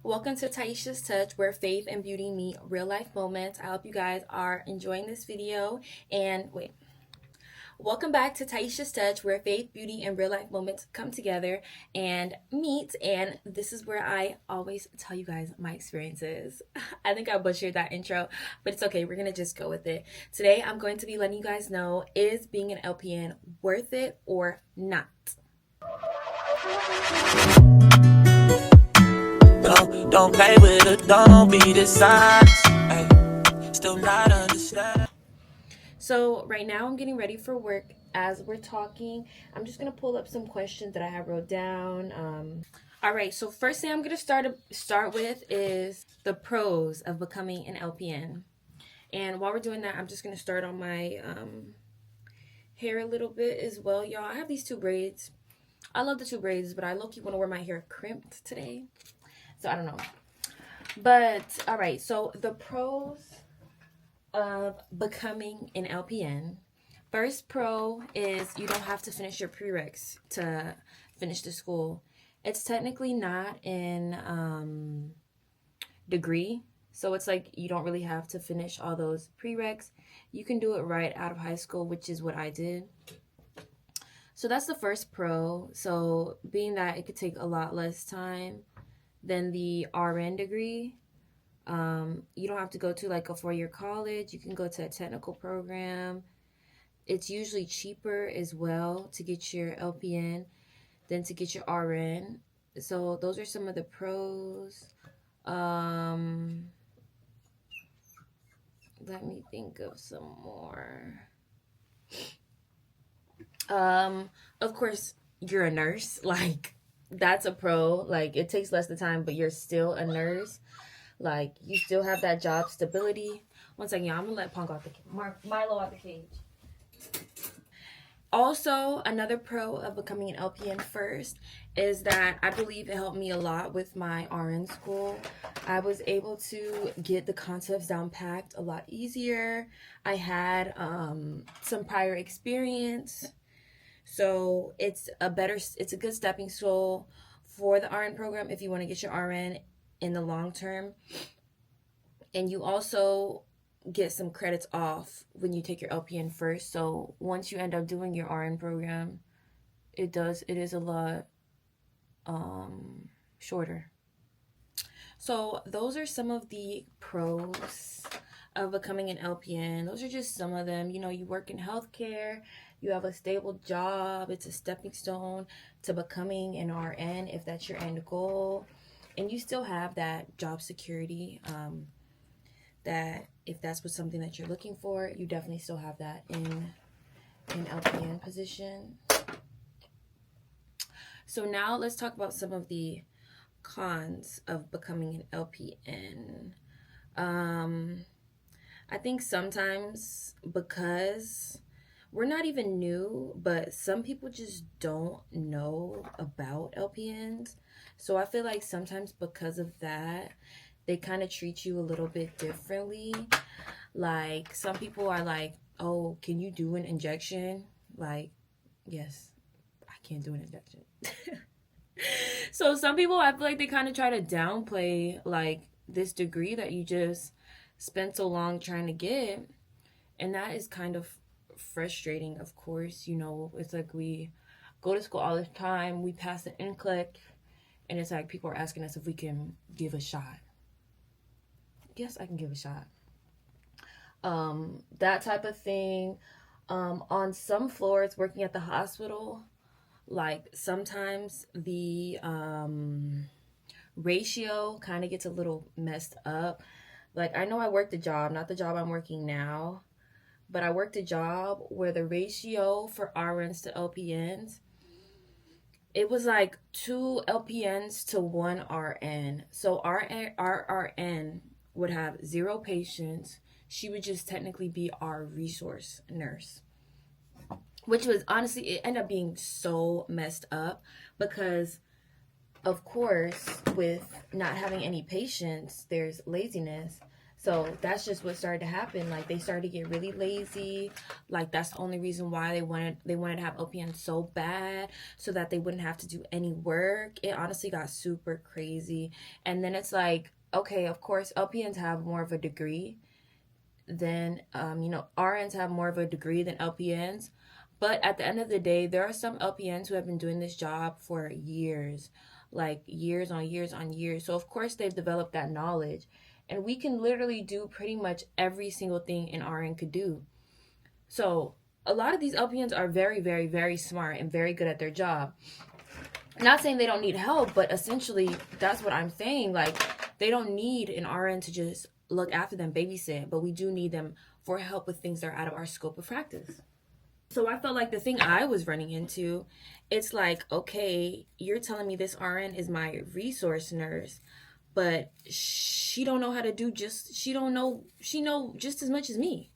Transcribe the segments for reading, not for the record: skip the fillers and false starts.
Welcome to Taisha's Touch, where faith and beauty meet real life moments. I hope you guys are enjoying this video. Welcome back to Taisha's Touch, where faith, beauty, and real life moments come together and meet. And this is where I always tell you guys my experiences. I think I butchered that intro, but it's okay. We're going to just go with it. Today, I'm going to be letting you guys know, is being an LPN worth it or not? Don't play with it, don't be dishonest. Still not understand. So right now I'm getting ready for work. As we're talking, I'm just gonna pull up some questions that I have wrote down. All right, so first thing I'm gonna start with is the pros of becoming an LPN. And while we're doing that, I'm just gonna start on my hair a little bit as well, y'all. I have these two braids. I love the two braids, but I low-key want to wear my hair crimped today, so I don't know. But all right, so the pros of becoming an LPN. First pro is you don't have to finish your prereqs to finish the school. It's technically not in degree, so it's like you don't really have to finish all those prereqs. You can do it right out of high school, which is what I did. So that's the first pro. So being that it could take a lot less time than the RN degree, you don't have to go to like a 4-year college. You can go to a technical program. It's usually cheaper as well to get your LPN than to get your RN. So those are some of the pros. Let me think of some more. Of course, you're a nurse. Like, that's a pro. Like, it takes less the time, but you're still a nurse. Like, you still have that job stability. One second, y'all. I'm gonna let Punk out the Milo out the cage. Also, another pro of becoming an LPN first is that I believe it helped me a lot with my RN school. I was able to get the concepts down packed a lot easier. I had some prior experience. So it's a good stepping stone for the RN program if you want to get your RN in the long term. And you also get some credits off when you take your LPN first. So once you end up doing your RN program, it is a lot shorter. So those are some of the pros of becoming an LPN. Those are just some of them. You know, you work in healthcare, you have a stable job, it's a stepping stone to becoming an RN if that's your end goal. And you still have that job security, that if that's something that you're looking for, you definitely still have that in an LPN position. So now let's talk about some of the cons of becoming an LPN. I think sometimes because we're not even new, but some people just don't know about LPNs. So I feel like sometimes because of that, they kind of treat you a little bit differently. Like, some people are like, oh, can you do an injection? Like, yes, I can't do an injection. So some people, I feel like they kind of try to downplay like this degree that you just spent so long trying to get. And that is kind of frustrating, of course. You know, it's like we go to school all the time, we pass the NCLEX, and it's like people are asking us if we can give a shot. Yes, I can give a shot. That type of thing. On some floors, working at the hospital, like sometimes the ratio kind of gets a little messed up. Like, I know I worked a job, not the job I'm working now, but I worked a job where the ratio for RNs to LPNs, it was like 2 LPNs to 1 RN. So our RN would have 0 patients. She would just technically be our resource nurse, which was honestly, it ended up being so messed up because, of course, with not having any patients, there's laziness. So that's just what started to happen. Like they started to get really lazy. Like that's the only reason why they wanted to have LPN so bad, so that they wouldn't have to do any work. It honestly got super crazy. And then it's like, okay, of course LPNs have more of a degree than RNs have more of a degree than LPNs. But at the end of the day, there are some LPNs who have been doing this job for years, like years on years on years. So of course they've developed that knowledge. And we can literally do pretty much every single thing an RN could do. So a lot of these LPNs are very, very, very smart and very good at their job. Not saying they don't need help, but essentially that's what I'm saying. Like they don't need an RN to just look after them, babysit, but we do need them for help with things that are out of our scope of practice. So I felt like the thing I was running into, it's like, okay, you're telling me this RN is my resource nurse, but she don't know how to do she know just as much as me.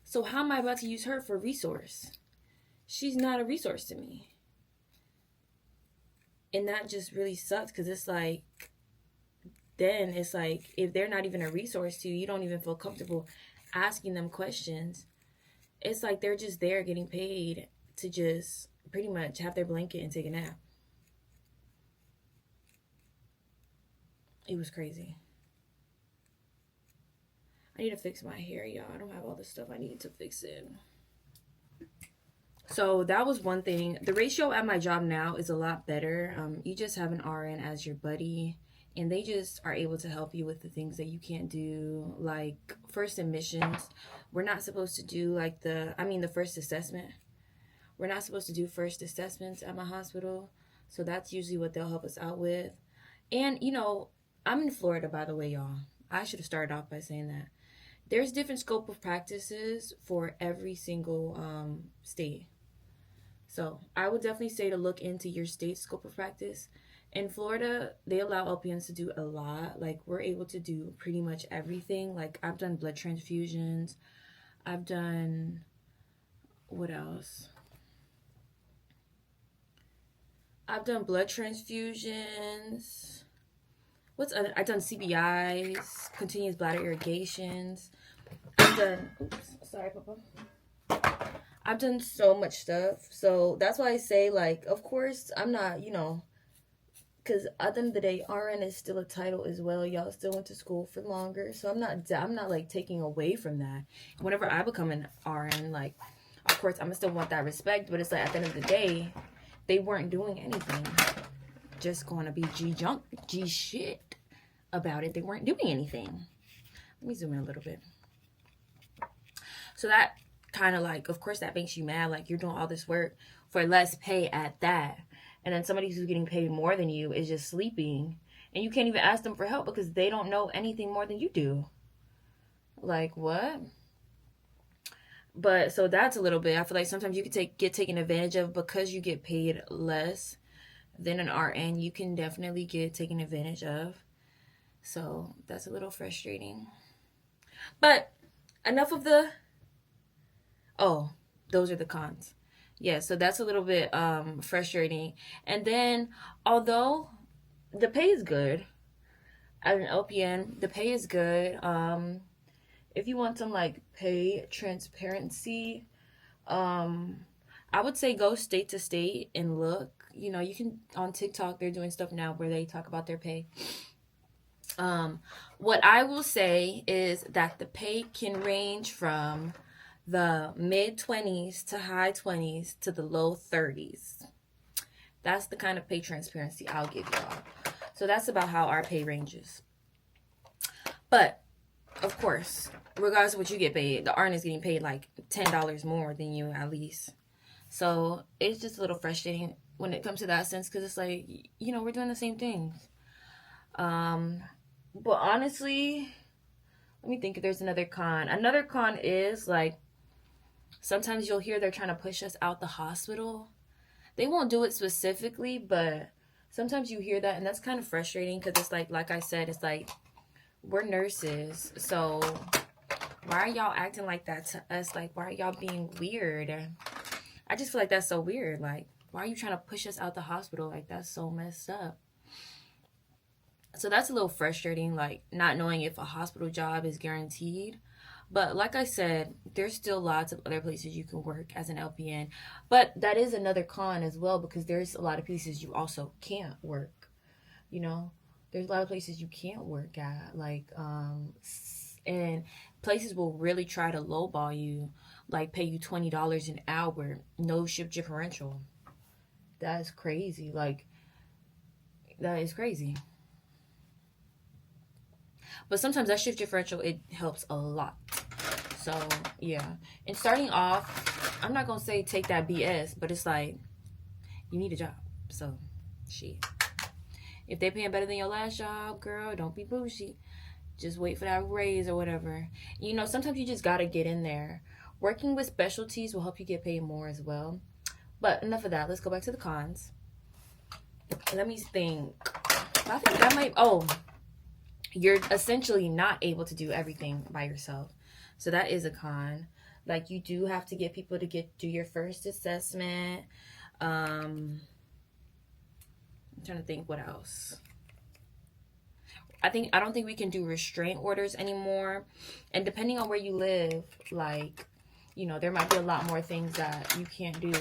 So how am I about to use her for resource? She's not a resource to me. And that just really sucks, because it's like, then it's like, if they're not even a resource to you, you don't even feel comfortable asking them questions. It's like they're just there getting paid to just pretty much have their blanket and take a nap. It was crazy. I need to fix my hair, y'all. I don't have all the stuff I need to fix it. So that was one thing. The ratio at my job now is a lot better. You just have an RN as your buddy, and they just are able to help you with the things that you can't do, like first admissions. We're not supposed to do like the first assessment. We're not supposed to do first assessments at my hospital. So that's usually what they'll help us out with. And, I'm in Florida, by the way, y'all. I should have started off by saying that. There's different scope of practices for every single state. So I would definitely say to look into your state's scope of practice. In Florida, they allow LPNs to do a lot. Like, we're able to do pretty much everything. Like, I've done blood transfusions. I've done, what else? I've done blood transfusions. I've done CBIs, continuous bladder irrigations. Sorry, Papa. I've done so much stuff. So that's why I say, like, of course, I'm not, because at the end of the day, RN is still a title as well. Y'all still went to school for longer. So I'm not like taking away from that. Whenever I become an RN, like, of course, I'm gonna still want that respect. But it's like, at the end of the day, they weren't doing anything. Just going to be G shit about it. They weren't doing anything. Let me zoom in a little bit. So that kind of like, of course, that makes you mad. Like, you're doing all this work for less pay at that. And then somebody who's getting paid more than you is just sleeping. And you can't even ask them for help because they don't know anything more than you do. Like, what? But so that's a little bit. I feel like sometimes you could get taken advantage of because you get paid less than an RN. You can definitely get taken advantage of. So that's a little frustrating. But enough of those are the cons. Yeah, so that's a little bit frustrating. And then, although the pay is good, as an LPN, the pay is good. If you want some like pay transparency, I would say go state to state and look. You can, on TikTok, they're doing stuff now where they talk about their pay. What I will say is that the pay can range from the mid-20s to high 20s to the low 30s. That's the kind of pay transparency I'll give y'all. So that's about how our pay ranges. But, of course, regardless of what you get paid, the RN is getting paid like $10 more than you at least. So it's just a little frustrating when it comes to that sense, because it's like, we're doing the same things. But honestly, let me think if there's another con. Another con is like, sometimes you'll hear they're trying to push us out the hospital. They won't do it specifically, but sometimes you hear that, and that's kind of frustrating because it's like I said, it's like, we're nurses, so why are y'all acting like that to us? Like, why are y'all being weird? I just feel like that's so weird. Like, why are you trying to push us out the hospital? Like, that's so messed up. So that's a little frustrating, like not knowing if a hospital job is guaranteed. But like I said, there's still lots of other places you can work as an LPN. But that is another con as well, because there's a lot of places you also can't work. You know, there's a lot of places you can't work at, like and places will really try to lowball you, like pay you $20 an hour, no shift differential. That's crazy. Like, that is crazy. But sometimes that shift differential, it helps a lot. So yeah. And starting off, I'm not gonna say take that BS, but it's like you need a job. So shit. If they paying better than your last job, girl, don't be bougie. Just wait for that raise or whatever. You know, sometimes you just gotta get in there. Working with specialties will help you get paid more as well. But enough of that. Let's go back to the cons. Let me think. I think that might. Oh, you're essentially not able to do everything by yourself. So that is a con. Like, you do have to get people to do your first assessment. I'm trying to think what else. I don't think we can do restraint orders anymore. And depending on where you live, like, you know, there might be a lot more things that you can't do,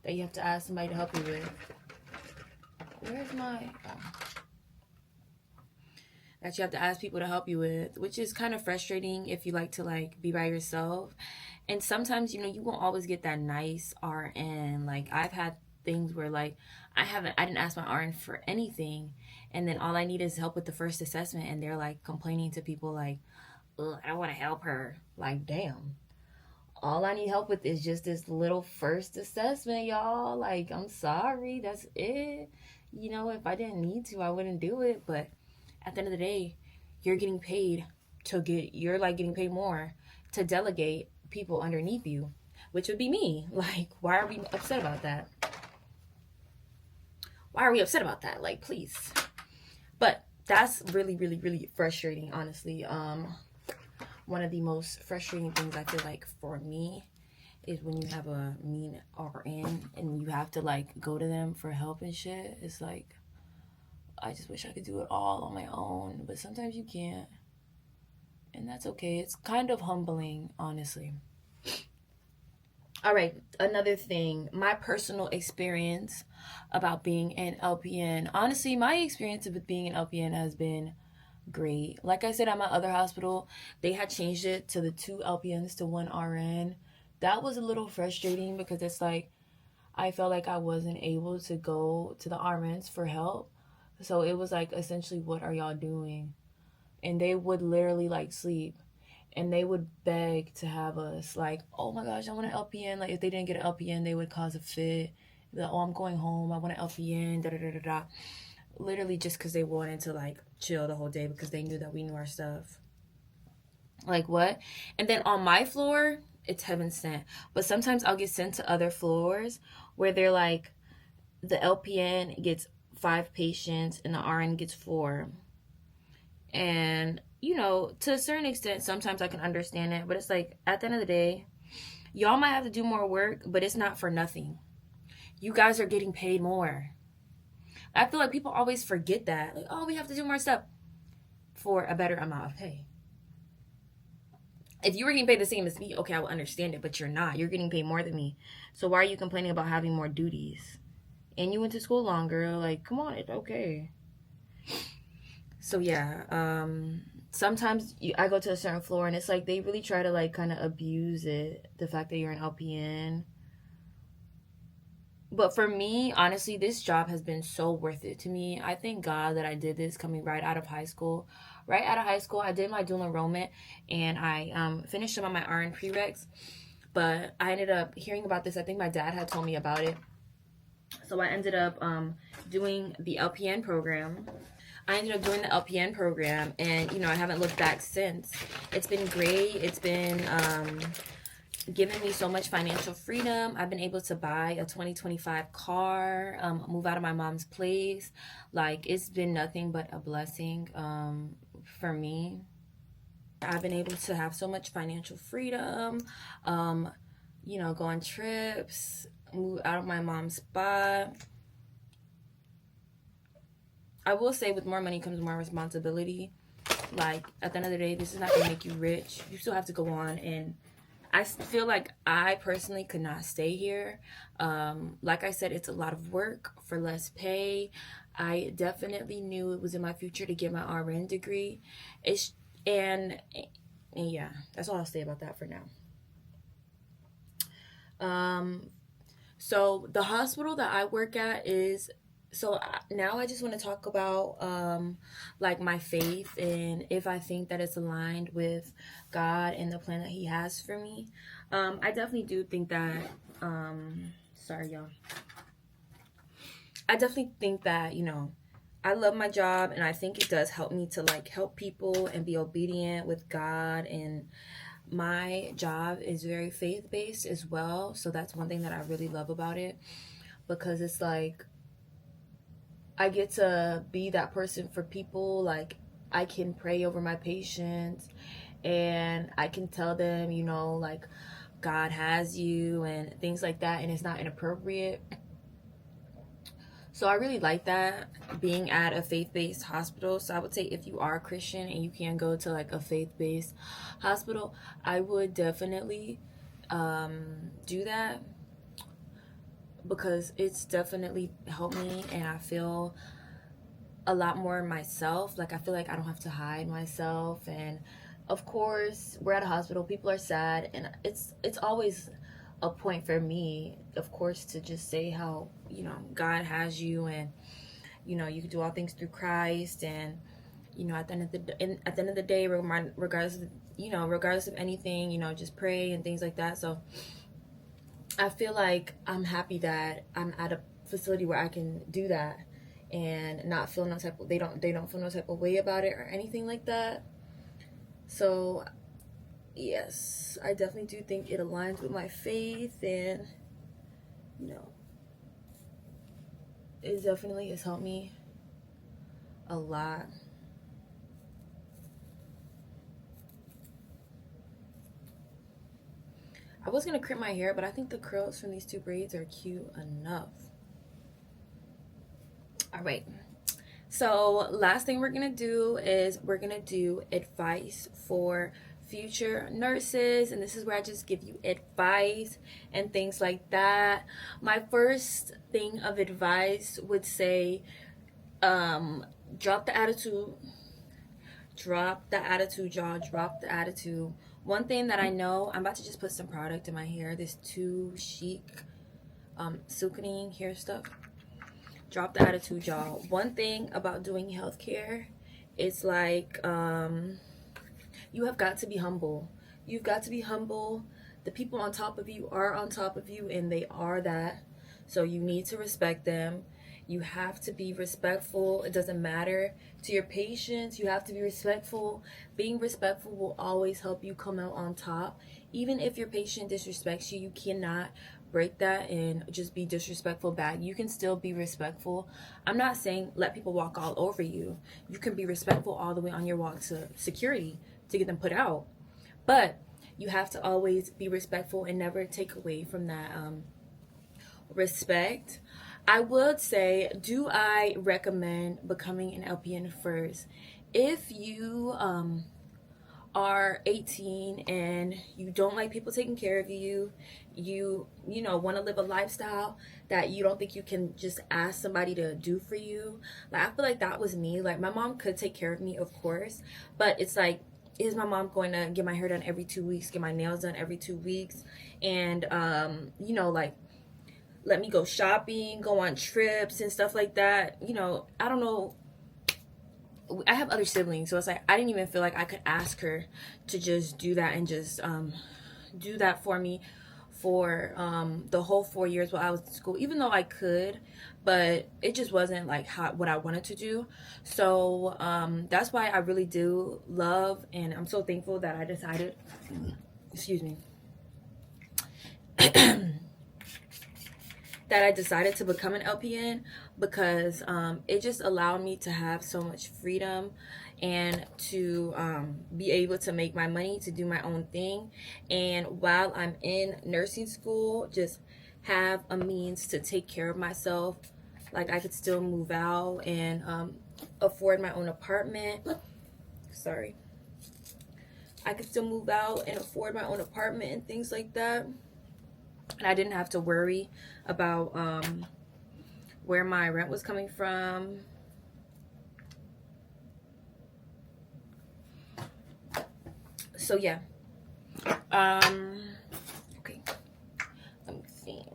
that you have to ask somebody to help you with. Where's my that you have to ask people to help you with, which is kind of frustrating if you like to like be by yourself. And sometimes, you know, you won't always get that nice RN. Like, I've had things where like I didn't ask my RN for anything, and then all I need is help with the first assessment, and they're like complaining to people like, ugh, I don't want to help her. Like, damn. All I need help with is just this little first assessment, y'all. Like, I'm sorry, that's it. You know, if I didn't need to, I wouldn't do it. But at the end of the day, you're getting paid you're like getting paid more to delegate people underneath you, which would be me. Like, why are we upset about that? Why are we upset about that? Like, please. But that's really, really, really frustrating, honestly. One of the most frustrating things I feel like for me is when you have a mean RN and you have to like go to them for help and shit. It's like, I just wish I could do it all on my own, but sometimes you can't. And that's okay. It's kind of humbling, honestly. All right, another thing, my personal experience about being an LPN. Honestly, my experience with being an LPN has been great. Like I said, at my other hospital, they had changed it to the 2 LPNs to 1 RN. That was a little frustrating because it's like I felt like I wasn't able to go to the RNs for help. So it was like, essentially, what are y'all doing? And they would literally like sleep, and they would beg to have us, like, oh my gosh, I want an LPN. Like, if they didn't get an LPN, they would cause a fit. Like, oh, I'm going home, I want an LPN, da da da da da. Literally just because they wanted to like chill the whole day because they knew that we knew our stuff. Like, what? And then on my floor, it's heaven sent. But sometimes I'll get sent to other floors where they're like, the LPN gets 5 patients and the RN gets 4. And, you know, to a certain extent, sometimes I can understand it. But it's like, at the end of the day, y'all might have to do more work, but it's not for nothing. You guys are getting paid more. I feel like people always forget that. Like, oh, we have to do more stuff for a better amount of pay. If you were getting paid the same as me, okay, I would understand it, but you're not. You're getting paid more than me. So why are you complaining about having more duties? And you went to school longer. Like, come on, it's okay. So yeah, sometimes I go to a certain floor and it's like they really try to like kind of abuse it, the fact that you're an LPN. But for me, honestly, this job has been so worth it to me. I thank God that I did this coming right out of high school. Right out of high school, I did my dual enrollment and I finished some of my RN prereqs. But I ended up hearing about this. I think my dad had told me about it. So I ended up doing the LPN program. And, you know, I haven't looked back since. It's been great. It's been given me so much financial freedom. I've been able to buy a 2025 car, move out of my mom's place. Like, it's been nothing but a blessing for me. I've been able to have so much financial freedom, you know, go on trips, move out of my mom's spot. I will say with more money comes more responsibility. Like at the end of the day, this is not gonna make you rich. You still have to go on, and I feel like I personally could not stay here. Like I said, it's a lot of work for less pay. I definitely knew it was in my future to get my RN degree. It's and yeah, that's all I'll say about that for now. Um, so the hospital that I work at is now I just want to talk about like my faith and if I think that it's aligned with God and the plan that He has for me. I definitely do think that. Sorry, y'all. I definitely think that I love my job and I think it does help me to like help people and be obedient with God, and my job is very faith based as well. So that's one thing that I really love about it, because it's like I get to be that person for people. Like I can pray over my patients and I can tell them, like God has you and things like that, and it's not inappropriate. So I really like that, being at a faith-based hospital. So I would say if you are a Christian and you can go to like a faith-based hospital, I would definitely do that, because it's definitely helped me and I feel a lot more myself. Like I feel like I don't have to hide myself. And of course, we're at a hospital, people are sad, and it's always a point for me, of course, to just say how God has you, and you can do all things through Christ. And at the end of the day, regardless of regardless of anything, just pray and things like that. So I feel like I'm happy that I'm at a facility where I can do that and not feel no type of, they don't feel no type of way about it or anything like that. So yes, I definitely do think it aligns with my faith, and you know it definitely has helped me a lot. I was gonna crimp my hair, but I think the curls from these two braids are cute enough. All right, so last thing we're gonna do is we're gonna do advice for future nurses, and this is where I just give you advice and things like that. My first thing of advice would say, drop the attitude. Drop the attitude, y'all. Drop the attitude. One thing that I know, I'm about to just put some product in my hair. This Too Chic silkening hair stuff. Drop the attitude, y'all. One thing about doing healthcare, it's like you have got to be humble. You've got to be humble. The people on top of you are on top of you, and they are that. So you need to respect them. You have to be respectful. It doesn't matter to your patients. You have to be respectful. Being respectful will always help you come out on top. Even if your patient disrespects you, you cannot break that and just be disrespectful back. You can still be respectful. I'm not saying let people walk all over you. You can be respectful all the way on your walk to security to get them put out. But you have to always be respectful and never take away from that respect. I would say, do I recommend becoming an LPN first? If you are 18 and you don't like people taking care of you, you want to live a lifestyle that you don't think you can just ask somebody to do for you. Like I feel like that was me. Like my mom could take care of me, of course, but it's like, is my mom going to get my hair done every 2 weeks, get my nails done every 2 weeks, and like let me go shopping, go on trips and stuff like that? I don't know. I have other siblings, so it's like I didn't even feel like I could ask her to just do that and just do that for me for the whole 4 years while I was in school, even though I could, but it just wasn't like what I wanted to do. So that's why I really do love, and I'm so thankful that I decided, excuse me, that I decided to become an LPN, because it just allowed me to have so much freedom and to be able to make my money, to do my own thing, and while I'm in nursing school, just have a means to take care of myself. Like I could still move out and afford my own apartment. Sorry. I could still move out and afford my own apartment and things like that. And I didn't have to worry about where my rent was coming from. So yeah. Okay. Let me think.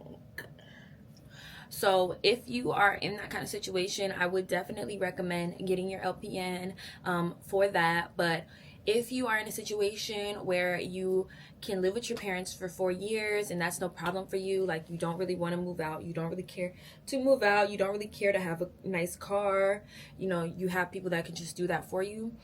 So if you are in that kind of situation, I would definitely recommend getting your LPN for that. But if you are in a situation where you can live with your parents for 4 years and that's no problem for you, like you don't really want to move out, you don't really care to move out, you don't really care to have a nice car, you know, you have people that can just do that for you,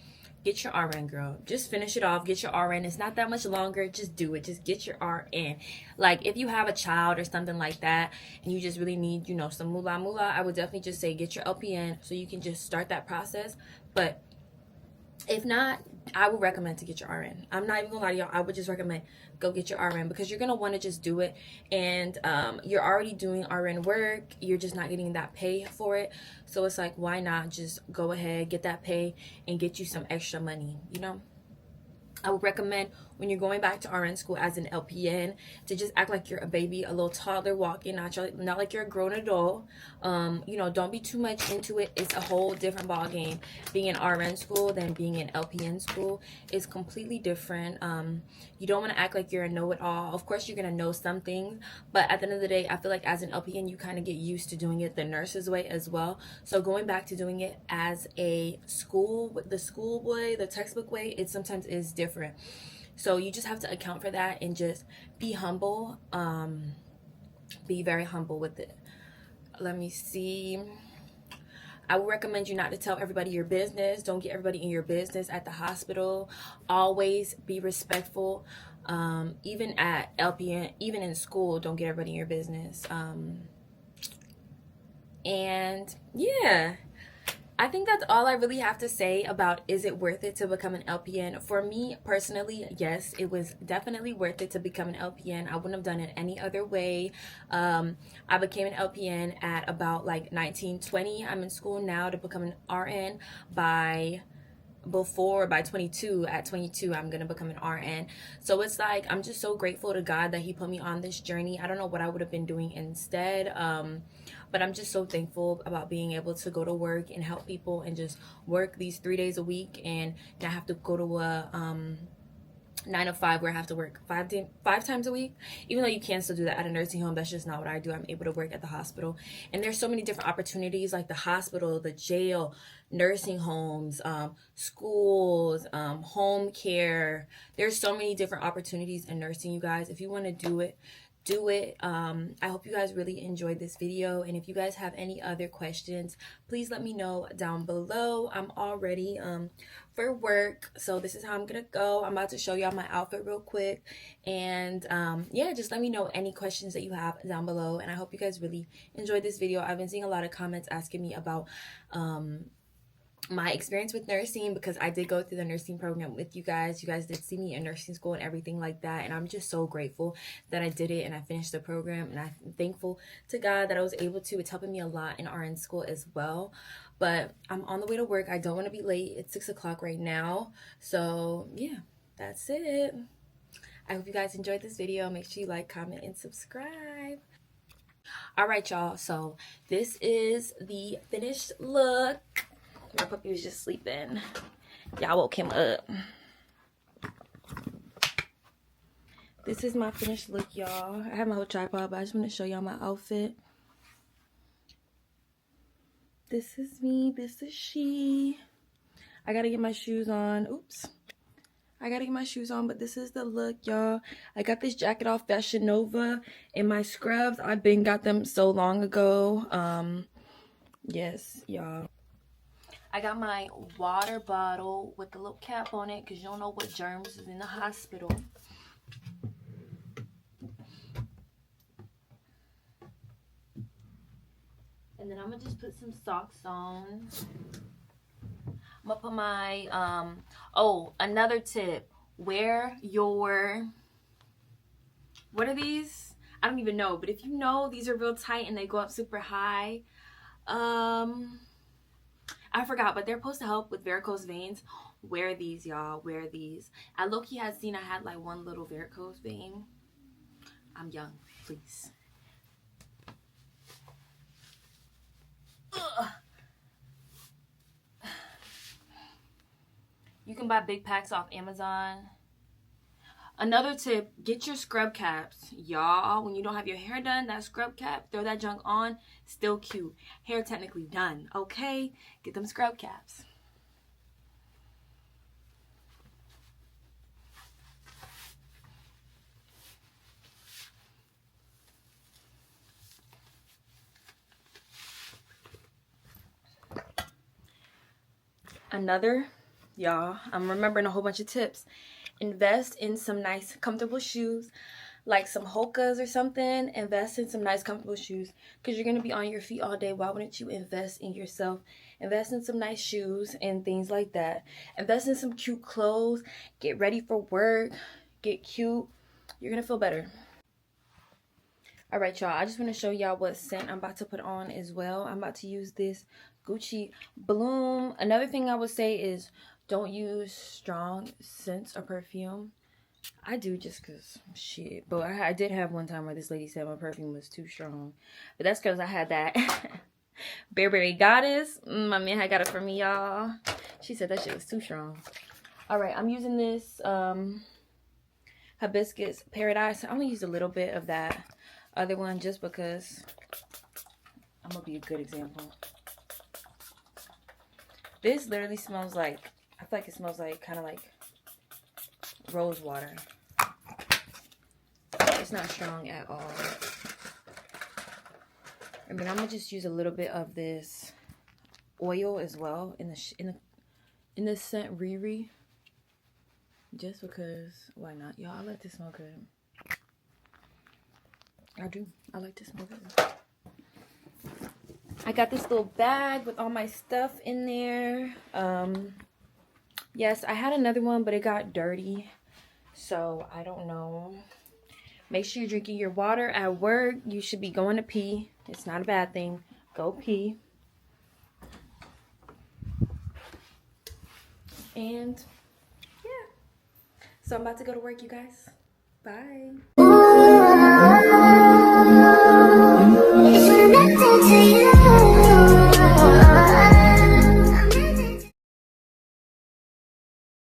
get your RN, girl. Just finish it off. Get your RN. It's not that much longer. Just do it. Just get your RN. Like, if you have a child or something like that and you just really need, you know, some moolah, I would definitely just say get your LPN so you can just start that process. But if not, I would recommend to get your RN. I'm not even gonna lie to y'all. I would just recommend go get your RN because you're gonna want to just do it, and you're already doing RN work. You're just not getting that pay for it. So it's like, why not just go ahead, get that pay, and get you some extra money, you know? I would recommend when you're going back to RN school as an LPN to just act like you're a baby, a little toddler walking, not like you're a grown adult. You know, don't be too much into it. It's a whole different ball game. Being in RN school than being in LPN school is completely different. You don't want to act like you're a know-it-all. Of course, you're gonna know some things, but at the end of the day, I feel like as an LPN, you kind of get used to doing it the nurse's way as well. So going back to doing it as a school, the school way, the textbook way, it sometimes is different. So you just have to account for that and just be humble. Be very humble with it. Let me see. I would recommend you not to tell everybody your business. Don't get everybody in your business at the hospital. Always be respectful. Even at LPN, even in school, don't get everybody in your business. And yeah, I think that's all I really have to say about is it worth it to become an LPN. For me personally, yes, it was definitely worth it to become an LPN. I wouldn't have done it any other way. I became an LPN at about like 19, 20. I'm in school now to become an RN by 22. At 22 I'm gonna become an RN. So it's like I'm just so grateful to God that he put me on this journey. I don't know what I would have been doing instead, but I'm just so thankful about being able to go to work and help people and just work these 3 days a week and not have to go to a 9 to 5 where I have to work five times a week. Even though you can still do that at a nursing home, that's just not what I do. I'm able to work at the hospital, and there's so many different opportunities like the hospital, the jail, nursing homes, schools, home care. There's so many different opportunities in nursing, you guys. If you want to do it, do it. I hope you guys really enjoyed this video, and if you guys have any other questions, please let me know down below. I'm all ready for work, so this is how I'm gonna go. I'm about to show y'all my outfit real quick, and yeah, just let me know any questions that you have down below, and I hope you guys really enjoyed this video. I've been seeing a lot of comments asking me about my experience with nursing, because I did go through the nursing program with you guys. You guys did see me in nursing school and everything like that, and I'm just so grateful that I did it and I finished the program, and I'm thankful to God that I was able to. It's helping me a lot in RN school as well. But I'm on the way to work. I don't want to be late. It's 6 o'clock right now, so yeah, that's it. I hope you guys enjoyed this video. Make sure you like, comment, and subscribe. All right, y'all, so this is the finished look. My puppy was just sleeping. Y'all woke him up. This is my finished look, y'all. I have my whole tripod, but I just want to show y'all my outfit. This is me. This is she. I gotta get my shoes on. Oops. I gotta get my shoes on, but this is the look, y'all. I got this jacket off Fashion Nova, and my scrubs, I've been got them so long ago. Yes, y'all. I got my water bottle with the little cap on it because you don't know what germs is in the hospital. And then I'm going to just put some socks on. I'm going to put my, oh, another tip. Wear your, what are these? I don't even know. But if you know these are real tight and they go up super high, I forgot, but they're supposed to help with varicose veins. Wear these, y'all. Wear these. I low-key had seen I had like one little varicose vein. I'm young, please. Ugh. You can buy big packs off Amazon. Another tip, get your scrub caps. Y'all, when you don't have your hair done, that scrub cap, throw that junk on, still cute. Hair technically done, okay? Get them scrub caps. Another, y'all, I'm remembering a whole bunch of tips. Invest in some nice comfortable shoes, like some Hokas or something. Invest in some nice comfortable shoes because you're going to be on your feet all day. Why wouldn't you invest in yourself? Invest in some nice shoes and things like that. Invest in some cute clothes. Get ready for work. Get cute. You're going to feel better. All right, y'all, I just want to show y'all what scent I'm about to put on as well. I'm about to use this Gucci Bloom. Another thing I would say is don't use strong scents or perfume. I do just because shit. But I did have one time where this lady said my perfume was too strong. But that's because I had that Burberry Goddess. My man had got it for me, y'all. She said that shit was too strong. All right, I'm using this Hibiscus Paradise. I'm going to use a little bit of that other one just because I'm going to be a good example. This literally smells like, I feel like it smells like kind of like rose water. It's not strong at all. And then I'm gonna just use a little bit of this oil as well in the scent Riri. Just because, why not? Y'all, I like to smell good. I do. I like to smell good. I got this little bag with all my stuff in there. Yes, I had another one, but it got dirty. So, I don't know. Make sure you're drinking your water at work. You should be going to pee. It's not a bad thing. Go pee. And, yeah. So, I'm about to go to work, you guys. Bye.